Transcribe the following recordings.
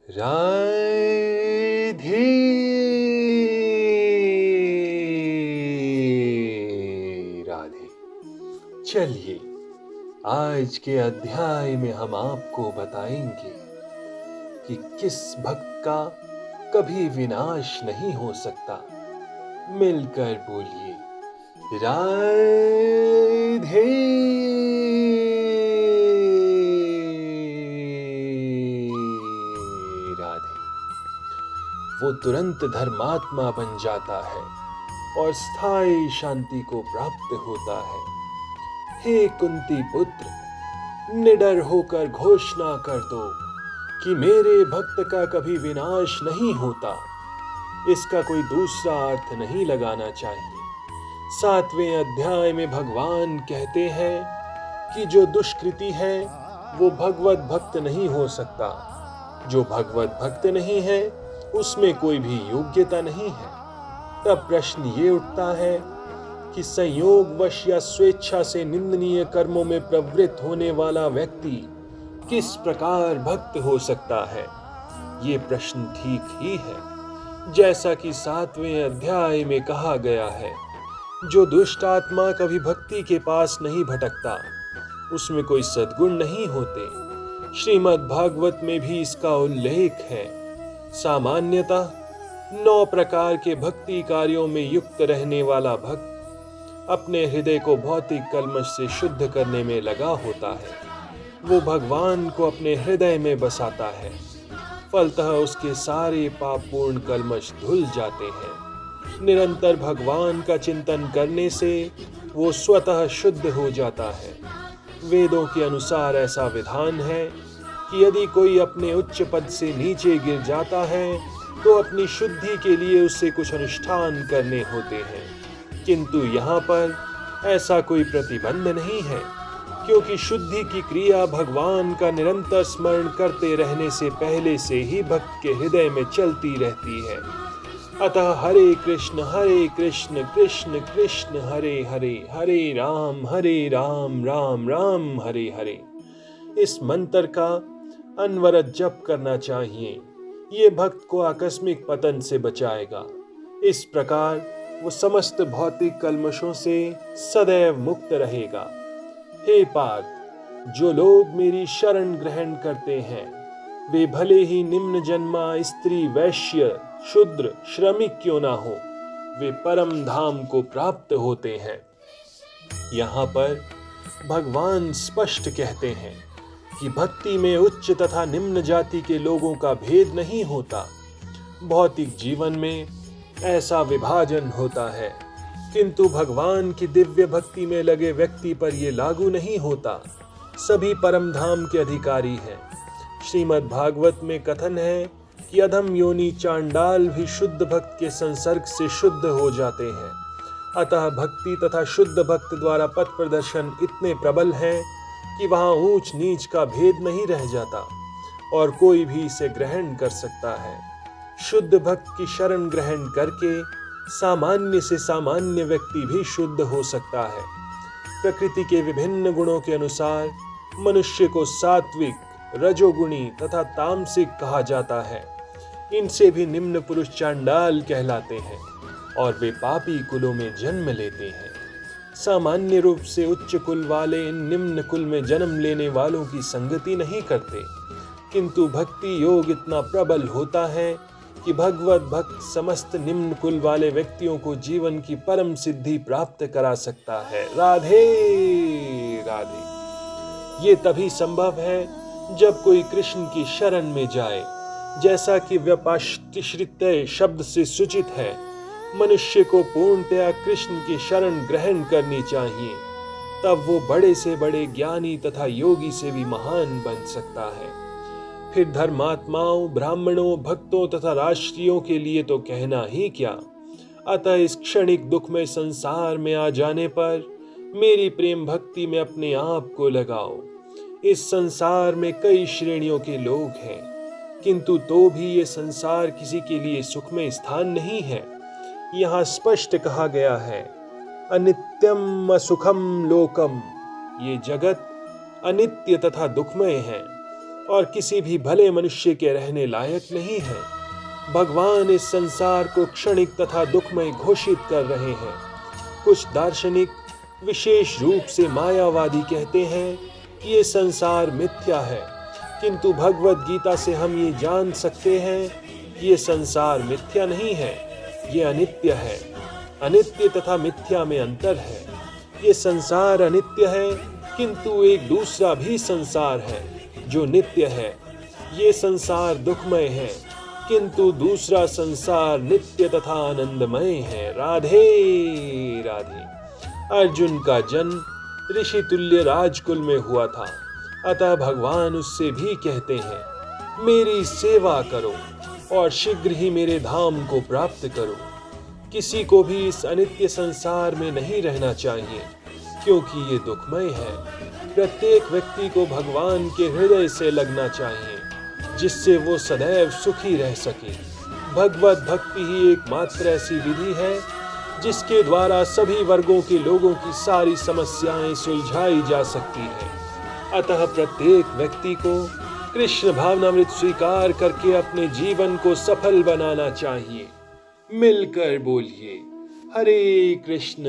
राधे राधे। चलिए, आज के अध्याय में हम आपको बताएंगे कि किस भक्त का कभी विनाश नहीं हो सकता। मिलकर बोलिए, राधे राधे। वो तुरंत धर्मात्मा बन जाता है और स्थायी शांति को प्राप्त होता है। हे कुंती पुत्र, निडर होकर घोषणा कर दो कि मेरे भक्त का कभी विनाश नहीं होता। इसका कोई दूसरा अर्थ नहीं लगाना चाहिए। 7वें अध्याय में भगवान कहते हैं कि जो दुष्कृति है वो भगवत भक्त नहीं हो सकता। जो भगवत भक्त नहीं है उसमें कोई भी योग्यता नहीं है। तब प्रश्न ये उठता है कि संयोगवश या स्वेच्छा से निंदनीय कर्मों में प्रवृत्त होने वाला व्यक्ति किस प्रकार भक्त हो सकता है। ये प्रश्न ठीक ही है। जैसा कि 7वें अध्याय में कहा गया है, जो दुष्ट आत्मा कभी भक्ति के पास नहीं भटकता, उसमें कोई सद्गुण नहीं होते। श्रीमद् भागवत में भी इसका उल्लेख है। सामान्यतः 9 प्रकार के भक्ति कार्यों में युक्त रहने वाला भक्त अपने हृदय को भौतिक कल्मश से शुद्ध करने में लगा होता है। वो भगवान को अपने हृदय में बसाता है। फलतः उसके सारे पापपूर्ण कल्मश धुल जाते हैं। निरंतर भगवान का चिंतन करने से वो स्वतः शुद्ध हो जाता है। वेदों के अनुसार ऐसा विधान है कि यदि कोई अपने उच्च पद से नीचे गिर जाता है तो अपनी शुद्धि के लिए उसे कुछ अनुष्ठान करने होते हैं, किंतु यहाँ पर ऐसा कोई प्रतिबंध नहीं है, क्योंकि शुद्धि की क्रिया भगवान का निरंतर स्मरण करते रहने से पहले से ही भक्त के हृदय में चलती रहती है। अतः हरे कृष्ण कृष्ण कृष्ण हरे हरे, हरे राम राम राम हरे हरे। इस मंत्र का अनवरत जप करना चाहिए। ये भक्त को आकस्मिक पतन से बचाएगा। इस प्रकार वो समस्त भौतिक कल्मशों से सदैव मुक्त रहेगा। हे पार्थ, जो लोग मेरी शरण ग्रहण करते हैं वे भले ही निम्न जन्मा स्त्री, वैश्य, शूद्र, श्रमिक क्यों ना हो, वे परम धाम को प्राप्त होते हैं। यहाँ पर भगवान स्पष्ट कहते हैं कि भक्ति में उच्च तथा निम्न जाति के लोगों का भेद नहीं होता। भौतिक जीवन में ऐसा विभाजन होता है, किंतु भगवान की दिव्य भक्ति में लगे व्यक्ति पर यह लागू नहीं होता। सभी परम धाम के अधिकारी हैं। श्रीमद् भागवत में कथन है कि अधम योनि चांडाल भी शुद्ध भक्त के संसर्ग से शुद्ध हो जाते हैं। अतः भक्ति तथा शुद्ध भक्त द्वारा पथ प्रदर्शन इतने प्रबल हैं कि वहां ऊंच नीच का भेद नहीं रह जाता और कोई भी इसे ग्रहण कर सकता है। शुद्ध भक्त की शरण ग्रहण करके सामान्य से सामान्य व्यक्ति भी शुद्ध हो सकता है। प्रकृति के विभिन्न गुणों के अनुसार मनुष्य को सात्विक, रजोगुणी तथा तामसिक कहा जाता है। इनसे भी निम्न पुरुष चांडाल कहलाते हैं और वे पापी कुलों में जन्म लेते हैं। सामान्य रूप से उच्च कुल वाले इन निम्न कुल में जन्म लेने वालों की संगति नहीं करते, किंतु भक्ति योग इतना प्रबल होता है कि भगवत भक्त समस्त निम्न कुल वाले व्यक्तियों को जीवन की परम सिद्धि प्राप्त करा सकता है। राधे राधे। ये तभी संभव है जब कोई कृष्ण की शरण में जाए। जैसा कि व्यपाश्रित शब्द से सूचित है, मनुष्य को पूर्णतया कृष्ण की शरण ग्रहण करनी चाहिए। तब वो बड़े से बड़े ज्ञानी तथा योगी से भी महान बन सकता है। फिर धर्मात्माओं, ब्राह्मणों, भक्तों तथा राष्ट्रियों के लिए तो कहना ही क्या। अतः इस क्षणिक दुखमय संसार में आ जाने पर मेरी प्रेम भक्ति में अपने आप को लगाओ। इस संसार में कई श्रेणियों के लोग हैं, किंतु तो भी ये संसार किसी के लिए सुखमय स्थान नहीं है। यहाँ स्पष्ट कहा गया है, अनित्यम असुखम लोकम। ये जगत अनित्य तथा दुखमय है। और किसी भी भले मनुष्य के रहने लायक नहीं है। भगवान इस संसार को क्षणिक तथा दुखमय घोषित कर रहे हैं। कुछ दार्शनिक, विशेष रूप से मायावादी, कहते हैं कि ये संसार मिथ्या है, किंतु भगवत गीता से हम ये जान सकते हैं कि ये संसार मिथ्या नहीं है, ये अनित्य है। अनित्य तथा मिथ्या में अंतर है। ये संसार अनित्य है, किंतु एक दूसरा भी संसार है जो नित्य है। ये संसार दुखमय है, किंतु दूसरा संसार नित्य तथा आनंदमय है। राधे राधे। अर्जुन का जन्म ऋषि तुल्य राजकुल में हुआ था, अतः भगवान उससे भी कहते हैं, मेरी सेवा करो और शीघ्र ही मेरे धाम को प्राप्त करो। किसी को भी इस अनित्य संसार में नहीं रहना चाहिए, क्योंकि ये दुखमय है। प्रत्येक व्यक्ति को भगवान के हृदय से लगना चाहिए, जिससे वो सदैव सुखी रह सके। भगवत भक्ति ही एकमात्र ऐसी विधि है जिसके द्वारा सभी वर्गों के लोगों की सारी समस्याएं सुलझाई जा सकती है। अतः प्रत्येक व्यक्ति को कृष्ण भावनामृत स्वीकार करके अपने जीवन को सफल बनाना चाहिए। मिलकर बोलिए, हरे कृष्ण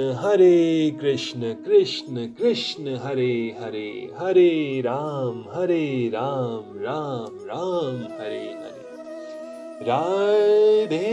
कृष्ण कृष्ण हरे हरे, हरे राम राम राम हरे हरे। राधे